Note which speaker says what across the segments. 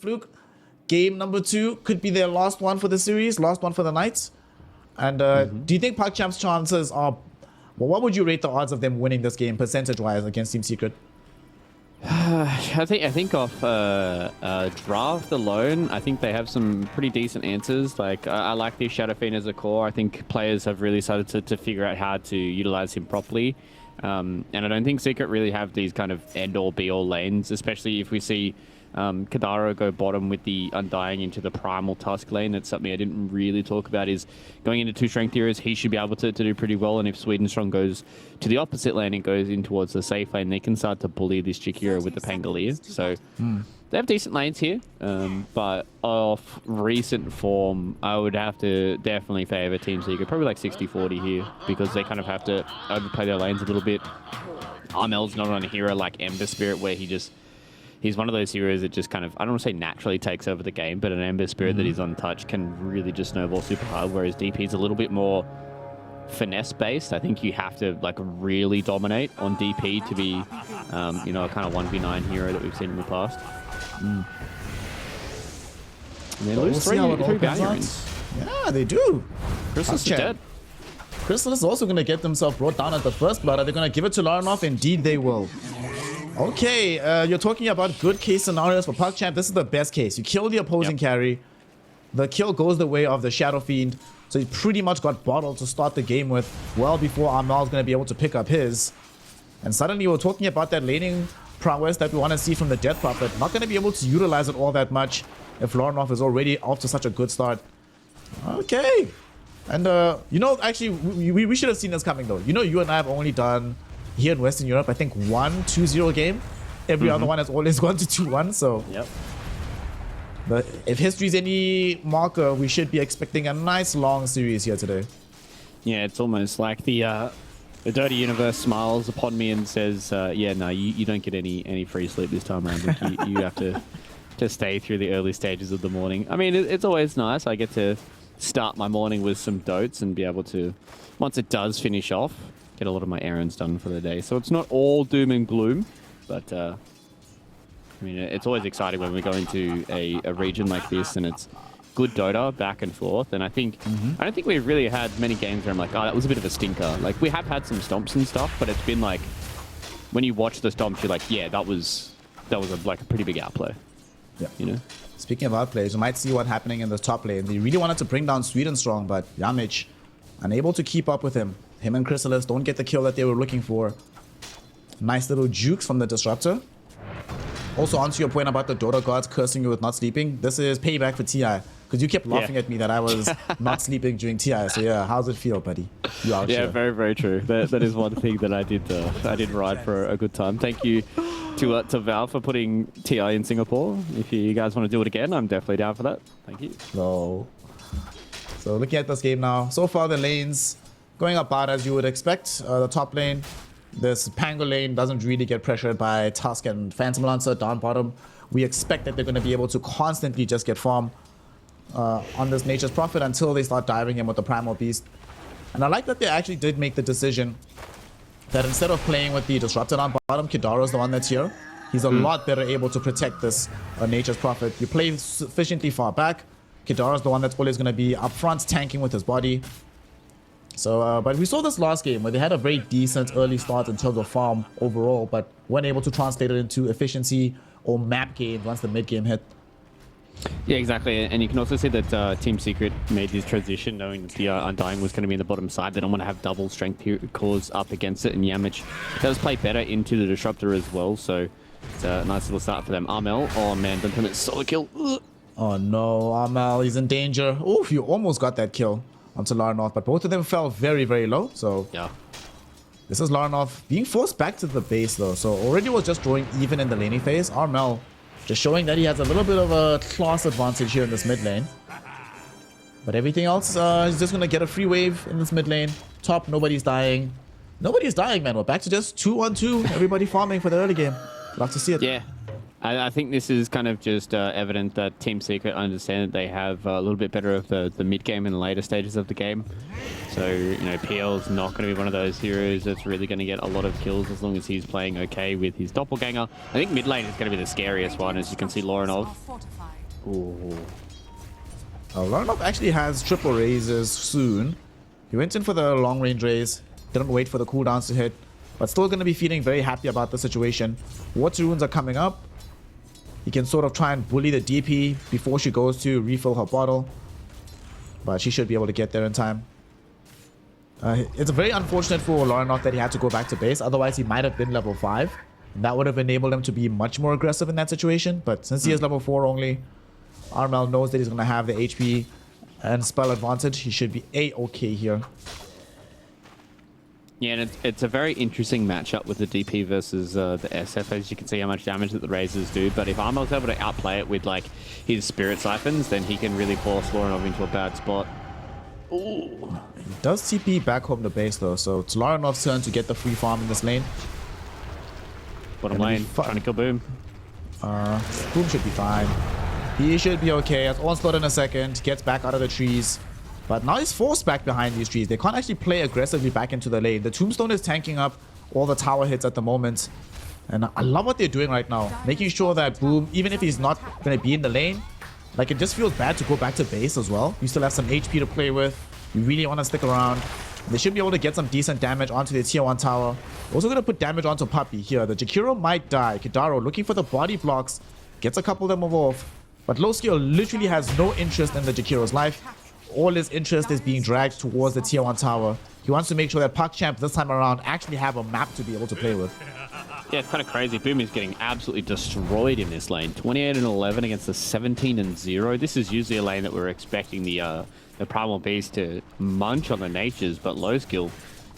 Speaker 1: fluke. Game number 2 could be their last one for the series, last one for the night. And do you think PuckChamp's chances are... Well, what would you rate the odds of them winning this game percentage-wise against Team Secret?
Speaker 2: I think off draft alone, I think they have some pretty decent answers. Like I like the Shadow Fiend as a core. I think players have really started to figure out how to utilize him properly. And I don't think Secret really have these kind of end-all be-all lanes, especially if we see Kadaro go bottom with the Undying into the Primal Tusk lane. That's something I didn't really talk about, is going into 2 strength heroes, he should be able to do pretty well. And if Swedenstrong goes to the opposite lane and goes in towards the safe lane, they can start to bully this chick hero with the Pangolier. So they have decent lanes here, but off recent form, I would have to definitely favor Team Secret, probably like 60-40 here, because they kind of have to overplay their lanes a little bit. Armel's not on a hero like Ember Spirit, where he's one of those heroes that just kind of, I don't want to say naturally takes over the game, but an Ember Spirit that is untouched can really just snowball super hard, whereas DP is a little bit more finesse-based. I think you have to like really dominate on DP to be, you know, a kind of 1v9 hero that we've seen in the past. And they lose three bounty.
Speaker 1: Yeah, they do.
Speaker 2: Chrysalis is dead.
Speaker 1: Chrysalis is also going to get themselves brought down at the first blood. Are they going to give it to Laranov? Indeed, they will. Okay, you're talking about good case scenarios for PuckChamp. This is the best case. You kill the opposing carry. The kill goes the way of the Shadow Fiend. So he pretty much got bottled to start the game with, well before Armel's going to be able to pick up his. And suddenly we're talking about that laning prowess that we want to see from the Death Prophet. Not going to be able to utilize it all that much if Laranov is already off to such a good start. Okay. And, you know, actually, we should have seen this coming, though. You know, you and I have only done, here in Western Europe, I think 1 2-0 game. Every other one has always gone to 2-1, so...
Speaker 2: Yep.
Speaker 1: But if history's any marker, we should be expecting a nice long series here today.
Speaker 2: Yeah, it's almost like the Dirty Universe smiles upon me and says, yeah, no, you don't get any free sleep this time around. Like, you have to stay through the early stages of the morning. I mean, it's always nice. I get to start my morning with some dotes and be able to, once it does finish off, get a lot of my errands done for the day. So it's not all doom and gloom, but I mean, it's always exciting when we go into a region like this and it's good Dota back and forth. And I think I don't think we've really had many games where I'm like, oh, that was a bit of a stinker. Like, we have had some stomps and stuff, but it's been like, when you watch the stomps, you're like, yeah, that was like a pretty big outplay. Yeah, you know.
Speaker 1: Speaking of outplays, you might see what's happening in the top lane. They really wanted to bring down Swedenstrong, but Yamich unable to keep up with him. Him and Chrysalis don't get the kill that they were looking for. Nice little jukes from the Disruptor. Also, onto your point about the Dota gods cursing you with not sleeping, this is payback for TI. Because you kept laughing at me that I was not sleeping during TI. So yeah, how's it feel, buddy? You out here.
Speaker 2: Very, very true. That is one thing that I did ride for a good time. Thank you to Val for putting TI in Singapore. If you guys want to do it again, I'm definitely down for that. Thank you.
Speaker 1: So looking at this game now, so far the lanes going about as you would expect. The top lane, this Pango lane doesn't really get pressured by Tusk and Phantom Lancer down bottom. We expect that they're going to be able to constantly just get farm on this Nature's Prophet until they start diving him with the Primal Beast. And I like that they actually did make the decision that instead of playing with the Disruptor on bottom, Kidaro's the one that's here. He's a lot better able to protect this Nature's Prophet. You play sufficiently far back. Kidaro's the one that's always going to be up front tanking with his body. So, but we saw this last game where they had a very decent early start in terms of farm overall, but weren't able to translate it into efficiency or map gain once the mid game hit.
Speaker 2: Yeah, exactly. And you can also see that Team Secret made this transition knowing that the Undying was going to be in the bottom side. They don't want to have double strength cores up against it, and Yamich does play better into the Disruptor as well, so it's a nice little start for them. Armel, oh man, don't commit solo kill. Ugh.
Speaker 1: Oh no, Armel, he's in danger. Oof, you almost got that kill onto Laranov, but both of them fell very, very low, so...
Speaker 2: Yeah.
Speaker 1: This is Laranov being forced back to the base though, so already was just drawing even in the laning phase. Armel just showing that he has a little bit of a class advantage here in this mid lane. But everything else, he's just going to get a free wave in this mid lane. Top, nobody's dying. Nobody's dying, man. We're back to just 2-on-2. Everybody farming for the early game. Love to see it.
Speaker 2: Yeah. I think this is kind of just evident that Team Secret understand that they have a little bit better of the mid game and the later stages of the game. So, you know, PL's not going to be one of those heroes that's really going to get a lot of kills as long as he's playing okay with his doppelganger. I think mid lane is going to be the scariest one, as you can see Laranov. Ooh.
Speaker 1: Laranov actually has triple raises soon. He went in for the long range raise, didn't wait for the cooldowns to hit, but still going to be feeling very happy about the situation. Water runes are coming up. He can sort of try and bully the DP before she goes to refill her bottle, but she should be able to get there in time. It's very unfortunate for Laranov that he had to go back to base, otherwise he might have been level 5. And that would have enabled him to be much more aggressive in that situation, but since he is level 4 only, Armel knows that he's going to have the HP and spell advantage. He should be A-okay here.
Speaker 2: Yeah, and it's a very interesting matchup with the DP versus the SF, as you can see how much damage that the Razors do. But if Armel's able to outplay it with like his Spirit Siphons, then he can really force Laranov into a bad spot.
Speaker 1: Ooh. He does TP back home to base though, so it's Laranov's turn to get the free farm in this lane.
Speaker 2: Bottom lane, trying to kill Boom.
Speaker 1: Boom should be fine. He should be okay. Has onslaught in a second, gets back out of the trees. But now he's forced back behind these trees. They can't actually play aggressively back into the lane. The Tombstone is tanking up all the tower hits at the moment. And I love what they're doing right now. Making sure that Boom, even if he's not going to be in the lane, like it just feels bad to go back to base as well. You still have some HP to play with. You really want to stick around. They should be able to get some decent damage onto the tier 1 tower. Also going to put damage onto Puppy here. The Jakiro might die. Kidaro looking for the body blocks. Gets a couple of them off. But Low Skill literally has no interest in the Jakiro's life. All his interest is being dragged towards the tier 1 tower. He wants to make sure that PuckChamp this time around actually have a map to be able to play with.
Speaker 2: Yeah, it's kind of crazy. Boom is getting absolutely destroyed in this lane. 28 and 11 against the 17 and 0. This is usually a lane that we're expecting the Primal Beast to munch on the natures, but Low Skill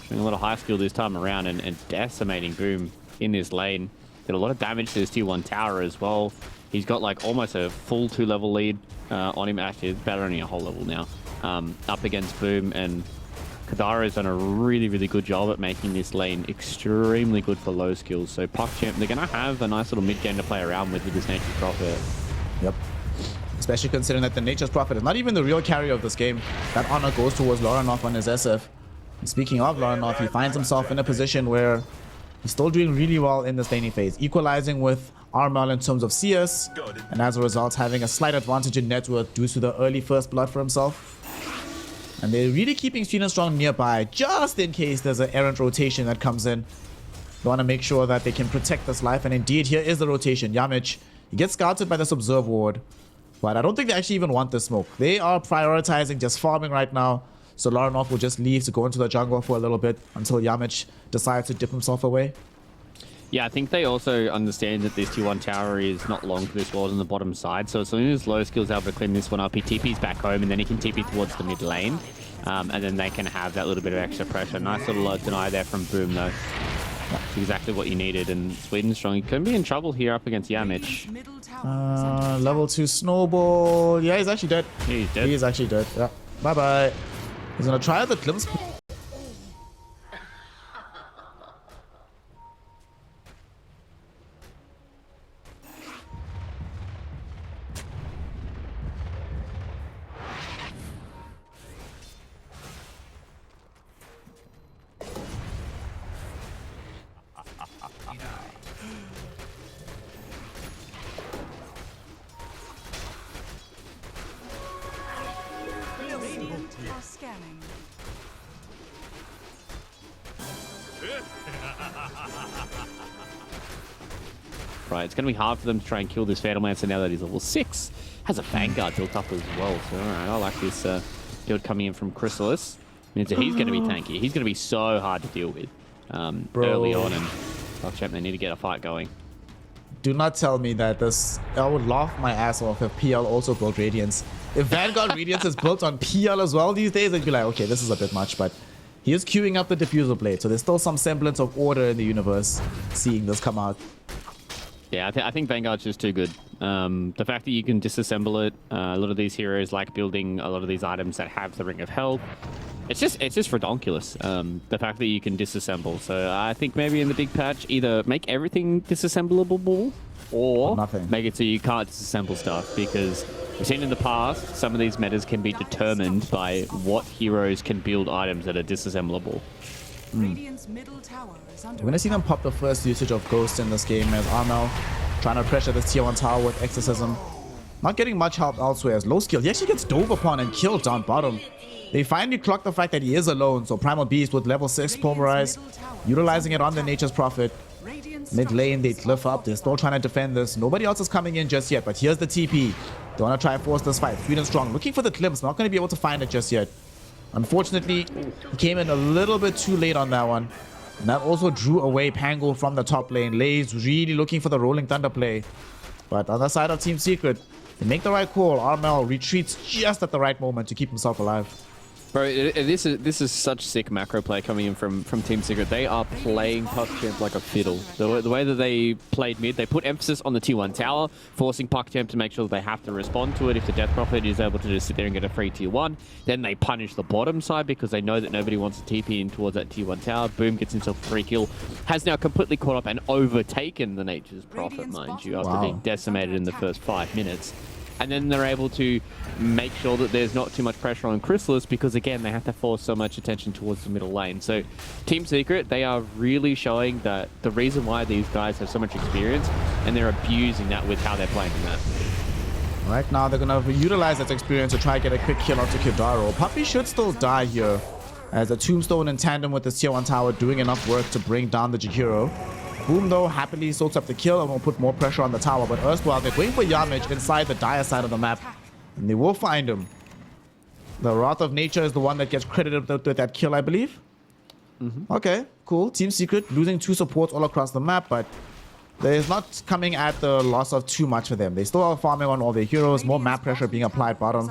Speaker 2: showing a lot of high skill this time around and decimating Boom in this lane. Did a lot of damage to his tier 1 tower as well. He's got like almost a full 2-level lead on him. Actually, it's about only a whole level now. Up against Boom, and Kadara's done a really, really good job at making this lane extremely good for Low Skills. So PuckChamp, they're going to have a nice little mid game to play around with this Nature's Prophet.
Speaker 1: Yep. Especially considering that the Nature's Prophet is not even the real carry of this game. That honor goes towards Laranov on his SF. And speaking of Laranov, he finds himself in a position where he's still doing really well in this laning phase, equalizing with Armel in terms of CS, and as a result having a slight advantage in net worth due to the early first blood for himself. And they're really keeping Sweden Strong nearby just in case there's an errant rotation that comes in. They want to make sure that they can protect this life, and indeed here is the rotation. Yamich, he gets scouted by this Observe Ward, but I don't think they actually even want the smoke. They are prioritizing just farming right now, so Laranov will just leave to go into the jungle for a little bit until Yamich decides to dip himself away.
Speaker 2: Yeah, I think they also understand that this tier 1 tower is not long for this ward on the bottom side. So as soon as Low Skill's able to clean this one up, he TP's back home and then he can TP towards the mid lane. And then they can have that little bit of extra pressure. Nice little deny there from Boom though. That's exactly what you needed. And Sweden Strong can be in trouble here up against Yamich.
Speaker 1: Level 2 snowball. Yeah, he's actually dead.
Speaker 2: He's dead.
Speaker 1: He is actually dead. Yeah. Bye-bye. He's gonna try the glimpse.
Speaker 3: Scanning.
Speaker 2: Right, it's going to be hard for them to try and kill this Phantom Lancer now that he's level 6. Has a Vanguard built up as well, so alright, I like this build coming in from Chrysalis. He's going to be tanky. He's going to be so hard to deal with early on, and PuckChamp, they need to get a fight going.
Speaker 1: Do not tell me that this... I would laugh my ass off if PL also built Radiance. If Vanguard Radiance is built on PL as well these days, I'd be like, okay, this is a bit much, but he is queuing up the Diffusal Blade, so there's still some semblance of order in the universe seeing this come out.
Speaker 2: Yeah, I think Vanguard's just too good. The fact that you can disassemble it, a lot of these heroes like building a lot of these items that have the Ring of Health. It's just redonkulous, the fact that you can disassemble. So I think maybe in the big patch, either make everything disassemblable or make it so you can't disassemble stuff, because we've seen in the past some of these metas can be determined by what heroes can build items that are disassemblable.
Speaker 1: We're going to see them pop the first usage of Ghost in this game as Armel trying to pressure this tier 1 tower with Exorcism. Not getting much help elsewhere as low skill. He actually gets dove upon and killed down bottom. They finally clock the fact that he is alone. So Primal Beast with level 6 Pulverize, utilizing it on the Nature's Prophet. Mid lane, they cliff up. They're still trying to defend this. Nobody else is coming in just yet, but here's the TP. They want to try and force this fight. Sweet and Strong looking for the glimpse. Not going to be able to find it just yet. Unfortunately, he came in a little bit too late on that one. And that also drew away Pango from the top lane. Lay's really looking for the Rolling Thunder play. But on the side of Team Secret, they make the right call. Armel retreats just at the right moment to keep himself alive.
Speaker 2: Bro, this is such sick macro play coming in from Team Secret. They are playing PuckChamp like a fiddle. The way that they played mid, they put emphasis on the T1 tower, forcing PuckChamp to make sure that they have to respond to it if the Death Prophet is able to just sit there and get a free T1. Then they punish the bottom side because they know that nobody wants to TP in towards that T1 tower. Boom, gets himself a free kill. Has now completely caught up and overtaken the Nature's Prophet, mind you, after being decimated in the first 5 minutes. And then they're able to make sure that there's not too much pressure on Chrysalis because, again, they have to force so much attention towards the middle lane. So Team Secret, they are really showing that the reason why these guys have so much experience, and they're abusing that with how they're playing the map.
Speaker 1: Right now, they're going to utilize that experience to try and get a quick kill onto Kidaro. Puppy should still die here, as the Tombstone in tandem with the Tier 1 tower doing enough work to bring down the Jakiro. Boom, though, happily soaks up the kill and will put more pressure on the tower. But erstwhile, they're going for Yamich inside the dire side of the map. And they will find him. The Wrath of Nature is the one that gets credited with that kill, I believe. Okay, cool. Team Secret losing 2 supports all across the map, but it's not coming at the loss of too much for them. They still are farming on all their heroes, more map pressure being applied bottom.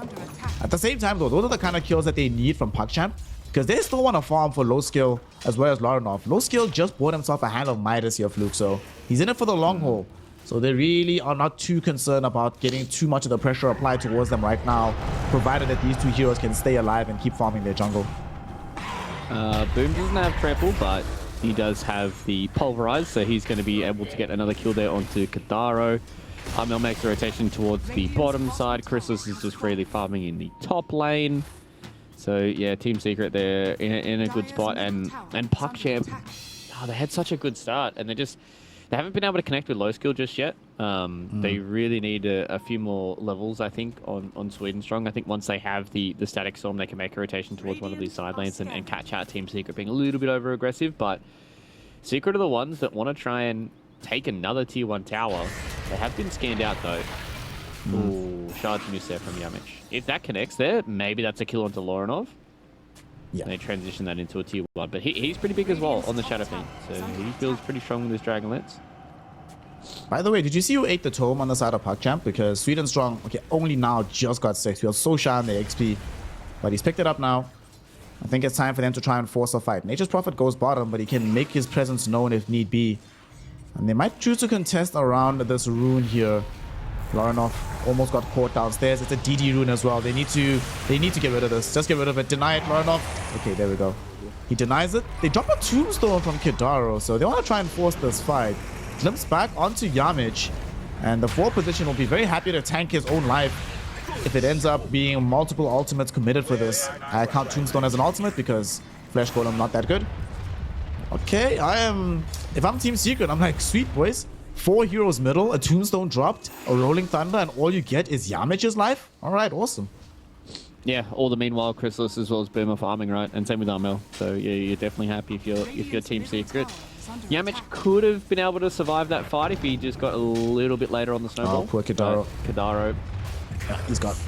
Speaker 1: At the same time, though, those are the kind of kills that they need from PuckChamp, because they still want to farm for low skill as well as Larinov. Low skill just bought himself a hand of Midas here, Fluke, so he's in it for the long haul. So they really are not too concerned about getting too much of the pressure applied towards them right now, provided that these 2 heroes can stay alive and keep farming their jungle.
Speaker 2: Boom doesn't have trample, but he does have the Pulverize, so he's going to be able to get another kill there onto Kadaro. Armel makes a rotation towards the bottom side. Chrysalis is just freely farming in the top lane. So yeah, Team Secret, they're in a good spot, and PuckChamp, they had such a good start, and they haven't been able to connect with low skill just yet. They really need a few more levels, I think, on Sweden Strong. I think once they have the Static Storm, they can make a rotation towards one of these side lanes and catch out Team Secret being a little bit over aggressive. But Secret are the ones that want to try and take another Tier 1 tower. They have been scanned out though. Ooh, shards miss there from Yamich. If that connects there, maybe that's a kill onto Larinov. Yeah. They transition that into a Tier 1, but he's pretty big as well on the Shadow Fiend, so he feels pretty strong with his Dragonlets.
Speaker 1: By the way, did you see who ate the tome on the side of PuckChamp? Because Sweet and Strong, okay, only now just got 6. Feels so shy on the XP, but he's picked it up now. I think it's time for them to try and force a fight. Nature's Prophet goes bottom, but he can make his presence known if need be. And they might choose to contest around this rune here. Larinov almost got caught downstairs. It's a DD rune as well. They need to get rid of this. Just get rid of it. Deny it, Larinov. Okay, there we go. He denies it. They drop a Tombstone from Kidaro, so they want to try and force this fight. Glimpse back onto Yamich, and the 4 position will be very happy to tank his own life if it ends up being multiple ultimates committed for this. I count Tombstone as an ultimate because Flesh Golem not that good. Okay, if I'm Team Secret, I'm like, sweet boys. 4 heroes middle, a Tombstone dropped, a Rolling Thunder, and all you get is Yamich's life? Alright, awesome.
Speaker 2: Yeah, all the meanwhile Chrysalis as well as Boomer farming, right? And same with Armel. So yeah, you're definitely happy if you're Team Secret. Yamich could have been able to survive that fight if he just got a little bit later on the snowball.
Speaker 1: Oh, poor Kidaro.
Speaker 2: Kidaro.
Speaker 1: Yeah, he's got.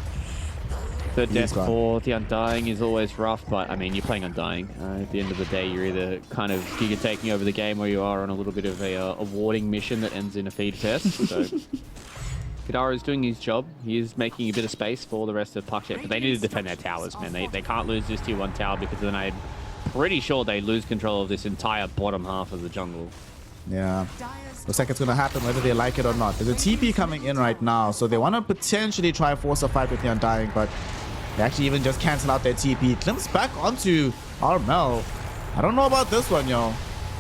Speaker 2: The death for the Undying is always rough, but I mean, you're playing Undying. At the end of the day, you're either kind of giga taking over the game or you are on a little bit of a warding mission that ends in a feed test. So Kidaro is doing his job. He is making a bit of space for the rest of PuckChamp, but they need to defend their towers, man. They can't lose this Tier 1 tower because then I'm pretty sure they lose control of this entire bottom half of the jungle.
Speaker 1: Yeah. Looks like it's going to happen whether they like it or not. There's a TP coming in right now, so they want to potentially try and force a fight with the Undying, but they actually even just cancel out their TP. Glimpse back onto Armel. I don't know about this one, yo.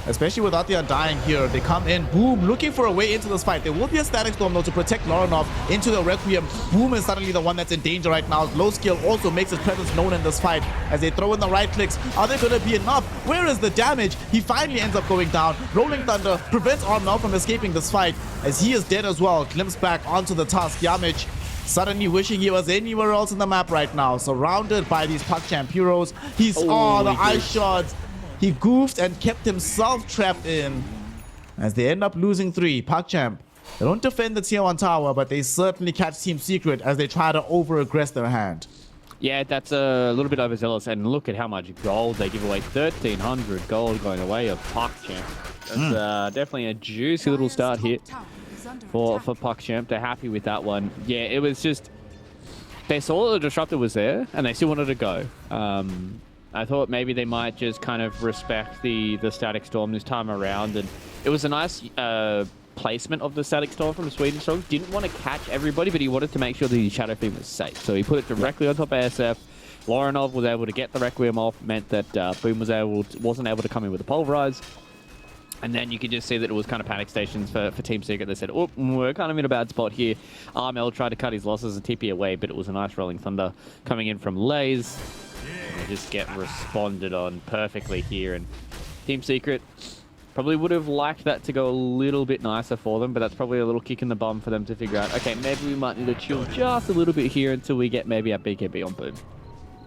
Speaker 1: Especially without the Undying here. They come in, Boom, looking for a way into this fight. There will be a Static Storm, though, to protect Larinov into the Requiem. Boom is suddenly the one that's in danger right now. Low skill also makes his presence known in this fight as they throw in the right clicks. Are they going to be enough? Where is the damage? He finally ends up going down. Rolling Thunder prevents Armel from escaping this fight as he is dead as well. Glimpse back onto the tusk. Yamich suddenly wishing he was anywhere else in the map right now. Surrounded by these PuckChamp heroes. He's the ice shots. He goofed and kept himself trapped in. As they end up losing 3, PuckChamp. They don't defend the tier 1 tower, but they certainly catch Team Secret as they try to over-aggress their hand.
Speaker 2: Yeah, that's a little bit overzealous, and look at how much gold they give away. 1,300 gold going away of PuckChamp. That's definitely a juicy little start here for PuckChamp. They're happy with that one. Yeah, it was just... They saw the Disruptor was there, and they still wanted to go. I thought maybe they might just kind of respect the Static Storm this time around, and it was a nice... placement of the Static Storm from Sweden Strong. Didn't want to catch everybody, but he wanted to make sure the Shadow Fiend was safe. So he put it directly on top of SF. Lorinov was able to get the Requiem off, meant that Boom wasn't able to come in with the Pulverize. And then you could just see that it was kind of panic stations for Team Secret. They said, oh, we're kind of in a bad spot here. Armel tried to cut his losses and TP away, but it was a nice Rolling Thunder coming in from Lays. And they just get responded on perfectly here. And Team Secret... probably would have liked that to go a little bit nicer for them, but that's probably a little kick in the bum for them to figure out, okay, maybe we might need to chill just a little bit here until we get maybe a BKB on Boom.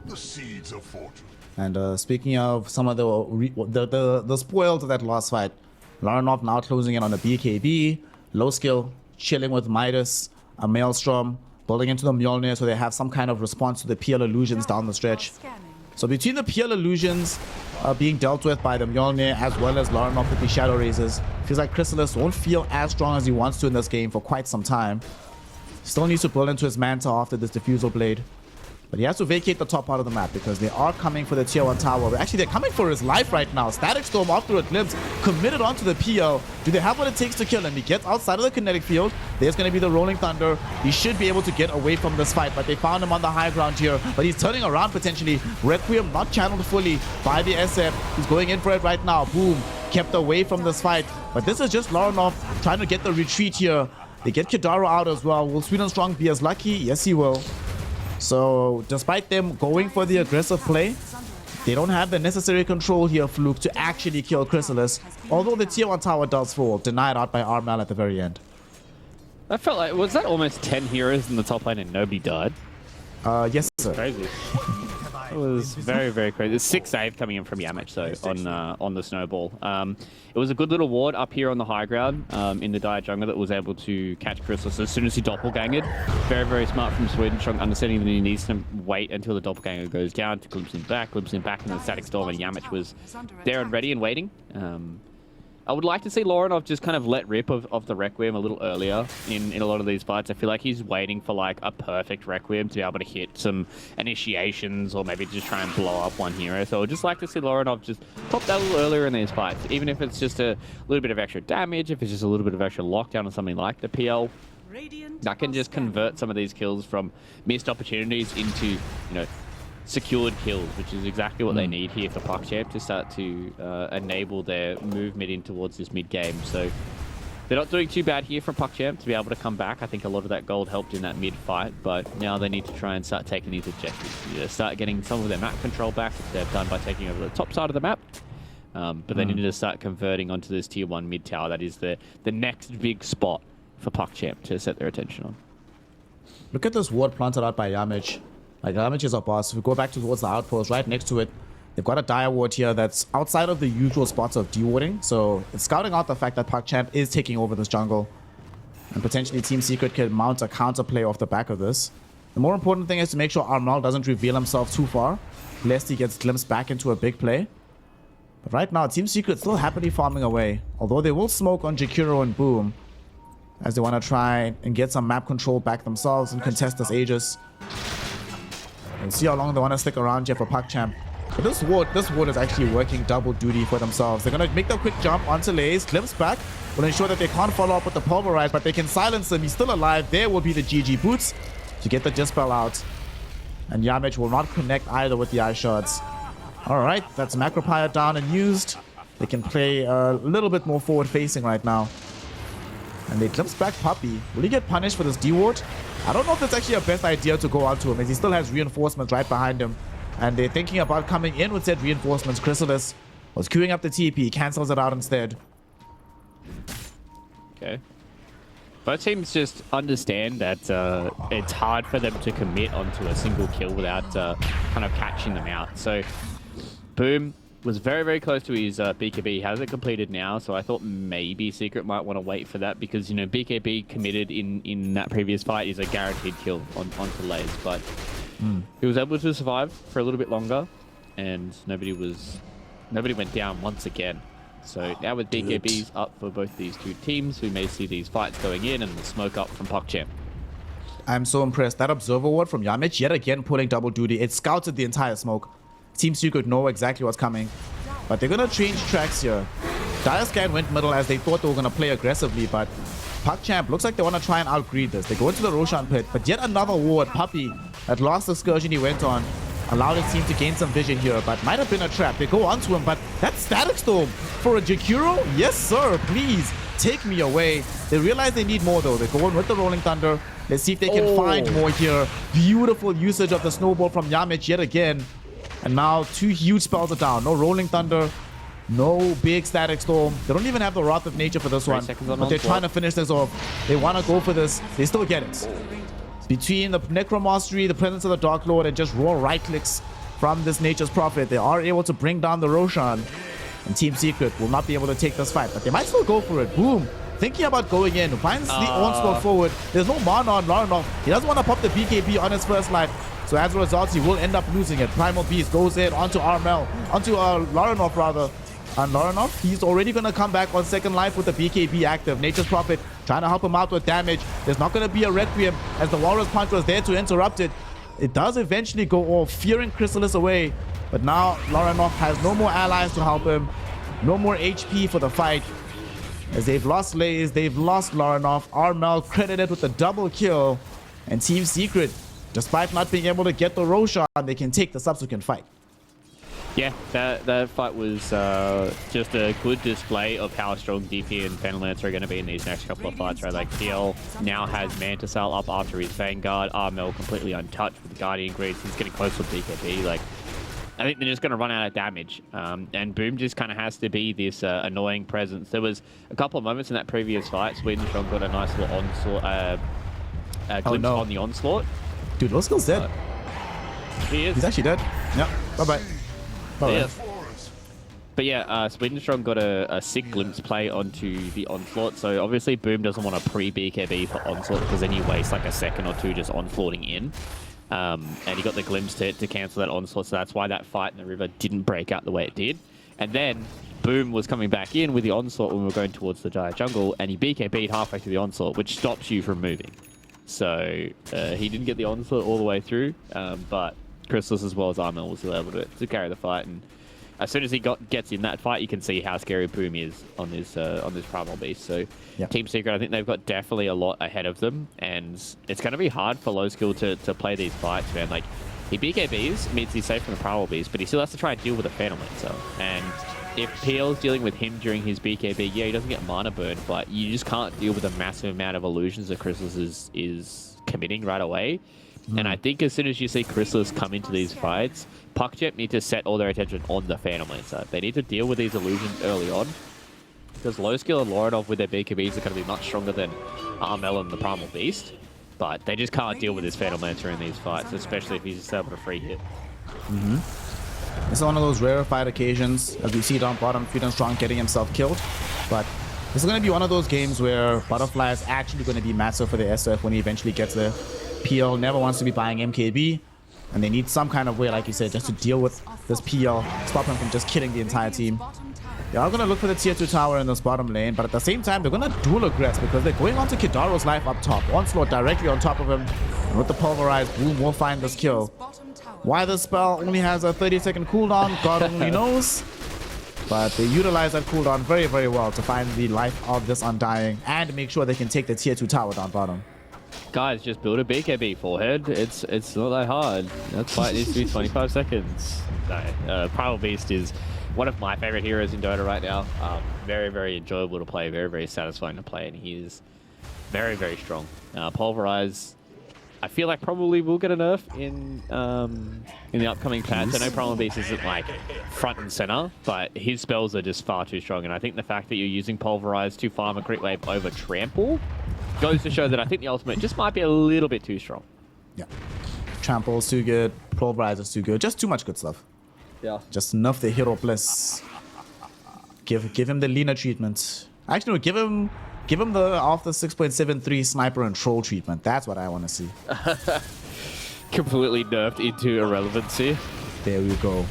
Speaker 3: The seeds of fortune.
Speaker 1: And speaking of some of the spoils of that last fight, Larinov now closing in on a BKB, low skill, chilling with Midas, a Maelstrom, building into the Mjolnir so they have some kind of response to the PL illusions down the stretch. So between the PL illusions being dealt with by the Mjolnir as well as Larinov with the Shadow Razors, feels like Chrysalis won't feel as strong as he wants to in this game for quite some time. Still needs to build into his Manta after this Diffusal Blade. But he has to vacate the top part of the map because they are coming for the tier 1 tower. Actually, they're coming for his life right now. Static Storm after a glimpse, committed onto the PL. Do they have what it takes to kill him? He gets outside of the kinetic field. There's going to be the Rolling Thunder. He should be able to get away from this fight, but they found him on the high ground here. But he's turning around potentially. Requiem not channeled fully by the SF. He's going in for it right now. Boom. Kept away from this fight. But this is just Larinov trying to get the retreat here. They get Kidara out as well. Will Sweden Strong be as lucky? Yes, he will. So, despite them going for the aggressive play, they don't have the necessary control here, Fluke, to actually kill Chrysalis. Although the tier 1 tower does fall, denied out by Armal at the very end.
Speaker 2: I felt like, was that almost 10 heroes in the top lane and nobody died?
Speaker 1: Yes, sir.
Speaker 2: Crazy. It was very, very crazy. There's 6 save coming in from Yamich, though, on the Snowball. It was a good little ward up here on the high ground in the Dire Jungle that was able to catch Chrysalis as soon as he doppelgangered. Very, very smart from Sweden Strong, understanding that he needs to wait until the doppelganger goes down to glimpse him back, in the Static Storm, and Yamich was there and ready and waiting. I would like to see Lorinov just kind of let rip of the Requiem a little earlier in a lot of these fights. I feel like he's waiting for like a perfect Requiem to be able to hit some initiations or maybe just try and blow up one hero. So I'd just like to see Lorinov just pop that a little earlier in these fights, even if it's just a little bit of extra damage, if it's just a little bit of extra lockdown or something like the PL. That can just convert some of these kills from missed opportunities into, you know, secured kills, which is exactly what they need here for PuckChamp to start to enable their movement in towards this mid game. So they're not doing too bad here from PuckChamp to be able to come back. I think a lot of that gold helped in that mid fight, but now they need to try and start taking these objectives. You know, start getting some of their map control back, which they've done by taking over the top side of the map. But they need to start converting onto this tier 1 mid tower. That is the next big spot for PuckChamp to set their attention on.
Speaker 1: Look at this ward planted out by Yamich. Like, Yamich is a boss. If we go back towards the outpost, right next to it, they've got a dire ward here that's outside of the usual spots of dewarding. So it's scouting out the fact that PuckChamp is taking over this jungle. And potentially Team Secret can mount a counterplay off the back of this. The more important thing is to make sure Armal doesn't reveal himself too far, lest he gets glimpsed back into a big play. But right now, Team Secret still happily farming away. Although they will smoke on Jakiro and Boom, as they want to try and get some map control back themselves and contest this Aegis. And see how long they want to stick around here for PuckChamp. But this ward is actually working double duty for themselves. They're going to make the quick jump onto Lays, glimpse back, will ensure that they can't follow up with the Pulverize, but they can silence him. He's still alive. There will be the GG boots to get the Dispel out. And Yamich will not connect either with the Ice Shards. Alright, that's Macropire down and used. They can play a little bit more forward facing right now. And they glimpse back Puppy. Will he get punished for this D-ward? I don't know if that's actually a best idea to go onto him, as he still has reinforcements right behind him. And they're thinking about coming in with said reinforcements. Chrysalis was queuing up the TP, cancels it out instead.
Speaker 2: Okay. Both teams just understand that it's hard for them to commit onto a single kill without kind of catching them out. So Boom was very, very close to his BKB. He has it completed now, so I thought maybe Secret might want to wait for that because, you know, BKB committed in that previous fight is a guaranteed kill onto Lays, but he was able to survive for a little bit longer, and nobody went down once again. So now with BKBs up for both these two teams, we may see these fights going in and the smoke up from PuckChamp.
Speaker 1: I'm so impressed. That observer ward from Yamich, yet again pulling double duty. It scouted the entire smoke. Team Secret know exactly what's coming. But they're going to change tracks here. Diascan went middle as they thought they were going to play aggressively, but PuckChamp looks like they want to try and outgreed this. They go into the Roshan pit, but yet another ward. Puppy, that last excursion he went on, allowed his team to gain some vision here, but might have been a trap. They go onto him, but that Static Storm for a Jakiro? Yes, sir, please take me away. They realize they need more, though. They go in with the Rolling Thunder. Let's see if they can find more here. Beautiful usage of the Snowball from Yamich yet again. And now two huge spells are down. No Rolling Thunder, no big Static Storm. They don't even have the Wrath of Nature for this one, but they're trying to finish this off. They want to go for this. They still get it. Between the Necromastery, the Presence of the Dark Lord, and just raw right clicks from this Nature's Prophet, they are able to bring down the Roshan. And Team Secret will not be able to take this fight, but they might still go for it. Boom. Thinking about going in. Finds the onslaught forward. There's no mana on Laranov. He doesn't want to pop the BKB on his first life. So as a result, he will end up losing it. Primal Beast goes in onto Laranov rather. And Laranov, he's already going to come back on second life with the BKB active. Nature's Prophet trying to help him out with damage. There's not going to be a Requiem as the Walrus Punch was there to interrupt it. It does eventually go off, fearing Chrysalis away. But now Laranov has no more allies to help him. No more HP for the fight. As they've lost Lays, they've lost Laranov. Armel credited with the double kill. And Team Secret, despite not being able to get the Roshan, they can take the subsequent fight.
Speaker 2: Yeah, that fight was just a good display of how strong DP and Phantom Lancer are going to be in these next couple of fights, right? Like, PL now has Manta Cell up after his Vanguard. Armel completely untouched with Guardian Greaves. He's getting close with BKB. Like, I think they're just going to run out of damage. And Boom just kind of has to be this annoying presence. There was a couple of moments in that previous fight. Sweden Strong got a nice little onslaught, glimpse on the onslaught.
Speaker 1: Dude, Loskill's dead.
Speaker 2: He is.
Speaker 1: He's actually dead. Yep. Bye-bye.
Speaker 2: Yeah. But yeah, Sweden Strong got a sick glimpse play onto the onslaught. So obviously Boom doesn't want to pre-BKB for onslaught because then you waste like a second or two just onslaughting in. And he got the glimpse to cancel that onslaught. So that's why that fight in the river didn't break out the way it did. And then Boom was coming back in with the onslaught when we were going towards the Dire Jungle, and he BKB'd halfway through the onslaught, which stops you from moving. So he didn't get the onslaught all the way through, but Chrysalis as well as Armel was still able to carry the fight. And as soon as he gets in that fight, you can see how scary Boom is on this Primal Beast. So
Speaker 1: yep.
Speaker 2: Team Secret, I think they've got definitely a lot ahead of them, and it's going to be hard for Low Skill to play these fights, man. Like, he BKBs, means he's safe from the Primal Beast, but he still has to try and deal with a Phantom Lancer. And if PL's dealing with him during his BKB, yeah, he doesn't get mana burn, but you just can't deal with a massive amount of illusions that Chrysalis is committing right away. And I think as soon as you see Chrysalis come into these fights, PuckChamp need to set all their attention on the Phantom Lancer. They need to deal with these illusions early on, because Low Skill and Loranov with their BKBs are going to be much stronger than Armel and the Primal Beast. But they just can't deal with this Phantom Lancer in these fights, especially if he's just able to free hit.
Speaker 1: This is one of those rarefied occasions, as we see down bottom, Freedom Strong getting himself killed. But this is going to be one of those games where Butterfly is actually going to be massive for the SF when he eventually gets there. PL never wants to be buying MKB, and they need some kind of way, like you said, just to deal with this PL, stop him from just killing the entire team. They are going to look for the tier 2 tower in this bottom lane, but at the same time, they're going to dual aggress because they're going on to Kidaro's life up top. Onslaught directly on top of him, and with the pulverized, Boom will find this kill. Why this spell only has a 30-second cooldown, God only knows. But they utilize that cooldown very, very well to find the life of this Undying and make sure they can take the tier 2 tower down bottom.
Speaker 2: Guys, just build a BKB forehead. It's not that hard. That fight needs to be 25 seconds. No, Primal Beast is one of my favorite heroes in Dota right now. Very, very enjoyable to play. Very, very satisfying to play. And he is very, very strong. Pulverize, I feel like probably will get a nerf in the upcoming patch. I know Primal Beast isn't like front and center, but his spells are just far too strong. And I think the fact that you're using Pulverize to farm a crit wave over Trample goes to show that I think the ultimate just might be a little bit too strong.
Speaker 1: Yeah. Trample's too good. Pulverizer's too good. Just too much good stuff.
Speaker 2: Yeah.
Speaker 1: Just nerf the hero bliss. Give him the Lina treatment. Actually, no, give him the off the 6.73 sniper and troll treatment. That's what I want to see.
Speaker 2: Completely nerfed into irrelevancy.
Speaker 1: There we go.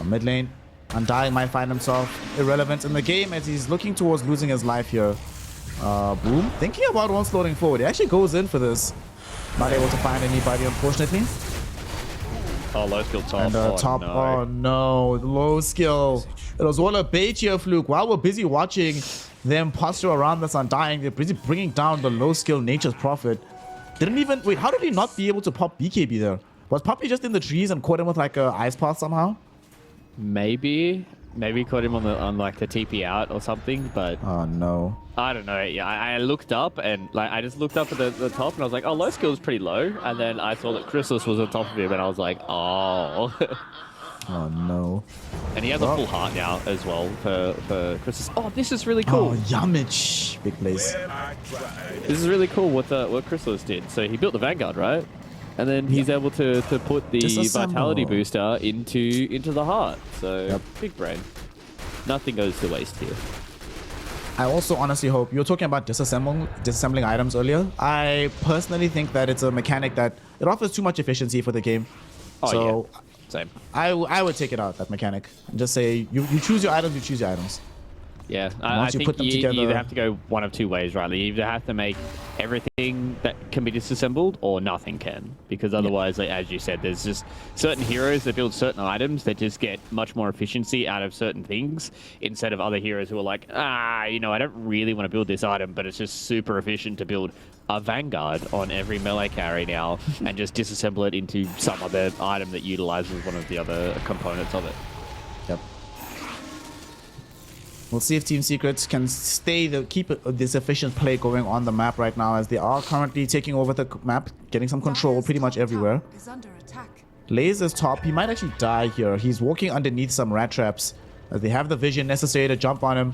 Speaker 1: Mid lane. Undying might find himself irrelevant in the game as he's looking towards losing his life here. Boom. Thinking about once loading forward. He actually goes in for this. Not able to find anybody, unfortunately.
Speaker 2: Oh, low skill top.
Speaker 1: And top.
Speaker 2: No.
Speaker 1: Oh no, low skill. It was all a bait here, Fluke. While we're busy watching them posture around this Undying, they're busy bringing down the low skill Nature's Prophet. Didn't even wait. How did he not be able to pop BKB there? Was Puppy just in the trees and caught him with like a ice path somehow?
Speaker 2: Maybe caught him on like the TP out or something, but
Speaker 1: Oh no.
Speaker 2: I don't know. Yeah, I looked up and like I just looked up at the top and I was like, oh, low skill is pretty low, and then I saw that Chrysalis was on top of him and I was like, oh.
Speaker 1: Oh no.
Speaker 2: And he has a full heart now as well for Chrysalis. Oh, this is really cool.
Speaker 1: Oh, Yamich. Big place.
Speaker 2: This is really cool what Chrysalis did. So he built the Vanguard, right? And then he's able to put the
Speaker 1: Disassemble.
Speaker 2: Vitality booster into the heart. So
Speaker 1: Yep.
Speaker 2: big brain. Nothing goes to waste here.
Speaker 1: I also honestly hope you were talking about disassembling items earlier. I personally think that it's a mechanic that it offers too much efficiency for the game.
Speaker 2: Oh,
Speaker 1: So
Speaker 2: yeah. Same.
Speaker 1: I would take it out, that mechanic, and just say you choose your items, you choose your items.
Speaker 2: Yeah, I
Speaker 1: Once you
Speaker 2: think
Speaker 1: put them
Speaker 2: you
Speaker 1: together-
Speaker 2: either have to go one of two ways, right? You either have to make everything that can be disassembled or nothing can. Because otherwise, like, as you said, there's just certain heroes that build certain items that just get much more efficiency out of certain things instead of other heroes who are like, I don't really want to build this item, but it's just super efficient to build a Vanguard on every melee carry now and just disassemble it into some other item that utilizes one of the other components of it.
Speaker 1: Yep. We'll see if Team Secret can keep this efficient play going on the map right now, as they are currently taking over the map, getting some control pretty much everywhere. Laze is top. He might actually die here. He's walking underneath some rat traps, as they have the vision necessary to jump on him.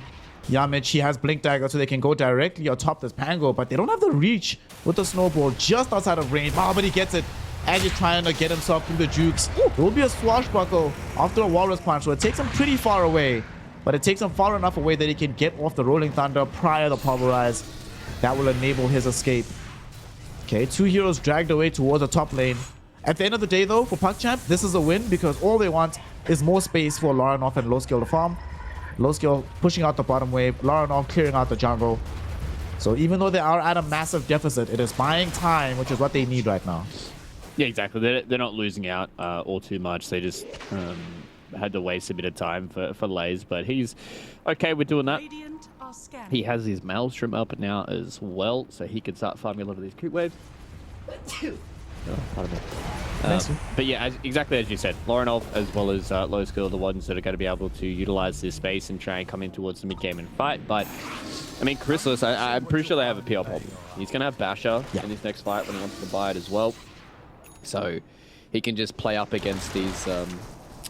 Speaker 1: Yamich, he has Blink Dagger, so they can go directly atop this Pango, but they don't have the reach with the snowball just outside of range. Oh, but he gets it. And he's trying to get himself through the jukes. It will be a swashbuckle after a Walrus Punch, so it takes him pretty far away. But it takes him far enough away that he can get off the Rolling Thunder prior to Pulverize. That will enable his escape. Okay, two heroes dragged away towards the top lane. At the end of the day, though, for PuckChamp, this is a win because all they want is more space for Laranov and Low Skill to farm. Low Skill pushing out the bottom wave, Laranov clearing out the jungle. So even though they are at a massive deficit, it is buying time, which is what they need right now.
Speaker 2: Yeah, exactly. They're not losing out all too much. They just had to waste a bit of time for Laze, but he's okay with doing that. He has his Maelstrom up now as well, so he can start farming a lot of these creep waves. Oh, pardon me. But yeah, exactly as you said, Laranov as well as Low Skill are the ones that are going to be able to utilize this space and try and come in towards the mid-game and fight. But, I mean, Chrysalis, I'm pretty sure they have a PR problem. He's going to have Basher in his next fight when he wants to buy it as well. So he can just play up against these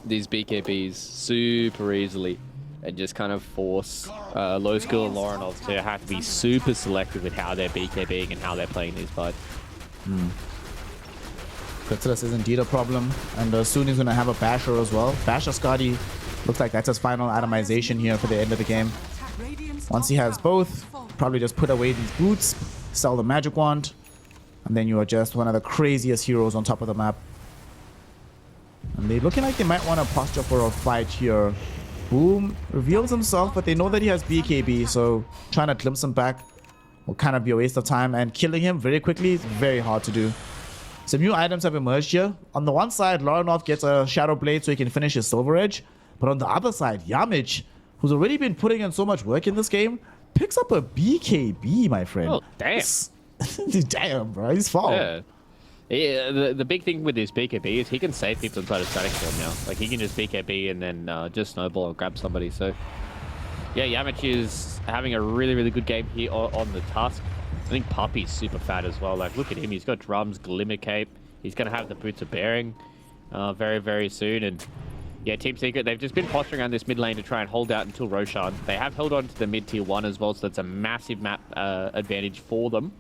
Speaker 2: BKBs super easily and just kind of force Low Skill and Laranov to have to be super selective with how they're BKBing and how they're playing these fights.
Speaker 1: Chrysalis is indeed a problem, and soon he's going to have a Basher as well. Basher Scotty looks like that's his final atomization here for the end of the game. Once he has both, probably just put away these boots, sell the magic wand, and then you are just one of the craziest heroes on top of the map. And they're looking like they might want to posture for a fight here. Boom reveals himself, but they know that he has BKB, so trying to glimpse him back will kind of be a waste of time, and killing him very quickly is very hard to do. Some new items have emerged here. On the one side, Laranov gets a Shadow Blade so he can finish his Silver Edge. But on the other side, Yamich, who's already been putting in so much work in this game, picks up a BKB, my friend.
Speaker 2: Oh, damn.
Speaker 1: Damn, bro. He's fall.
Speaker 2: Yeah, the big thing with this BKB is he can save people inside of static form now. Like, he can just BKB and then just snowball and grab somebody. So, yeah, Yamich is having a really, really good game here on the Tusk. I think Puppy's super fat as well. Like, look at him. He's got drums, Glimmer Cape. He's going to have the Boots of Bearing very, very soon. And Yeah, Team Secret, they've just been posturing around this mid lane to try and hold out until Roshan. They have held on to the mid tier 1 as well, so that's a massive map advantage for them.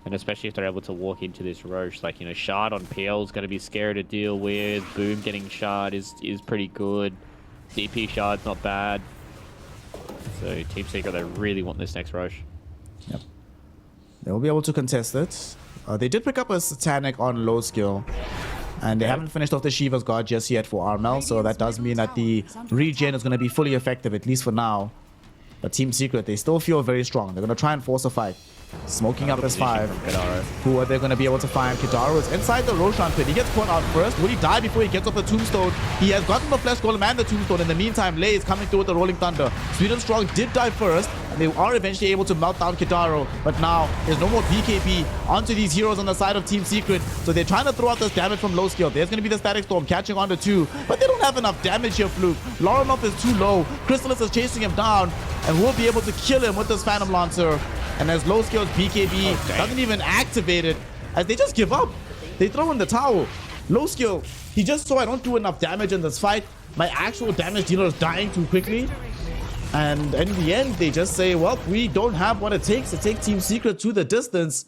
Speaker 2: And especially if they're able to walk into this Roche, like, you know, Shard on PL is going to be scary to deal with. Boom getting Shard is pretty good. DP Shard's not bad. So Team Secret, they really want this next Roche.
Speaker 1: Yep. They'll be able to contest it. They did pick up a Satanic on low skill. And they haven't finished off the Shiva's God just yet for Armel, so that does mean that the regen is going to be fully effective, at least for now. But Team Secret, they still feel very strong. They're going to try and force a fight. Smoking up S5. Who are they going to be able to find? Kidaro is inside the Roshan pit. He gets caught out first. Will he die before he gets off the Tombstone? He has gotten the Flesh Golem and the Tombstone. In the meantime, Lei is coming through with the Rolling Thunder. Sweden Strong did die first, and they are eventually able to melt down Kidaro. But now, there's no more BKB onto these heroes on the side of Team Secret. So they're trying to throw out this damage from low skill. There's going to be the Static Storm catching on to 2. But they don't have enough damage here, Fluke. Laurenoff is too low. Chrysalis is chasing him down, and will be able to kill him with this Phantom Lancer. And as low skills BKB doesn't even activate it, as they just give up. They throw in the towel. Low skill, he just saw I don't do enough damage in this fight. My actual damage dealer is dying too quickly. And in the end, they just say, well, we don't have what it takes to take Team Secret to the distance.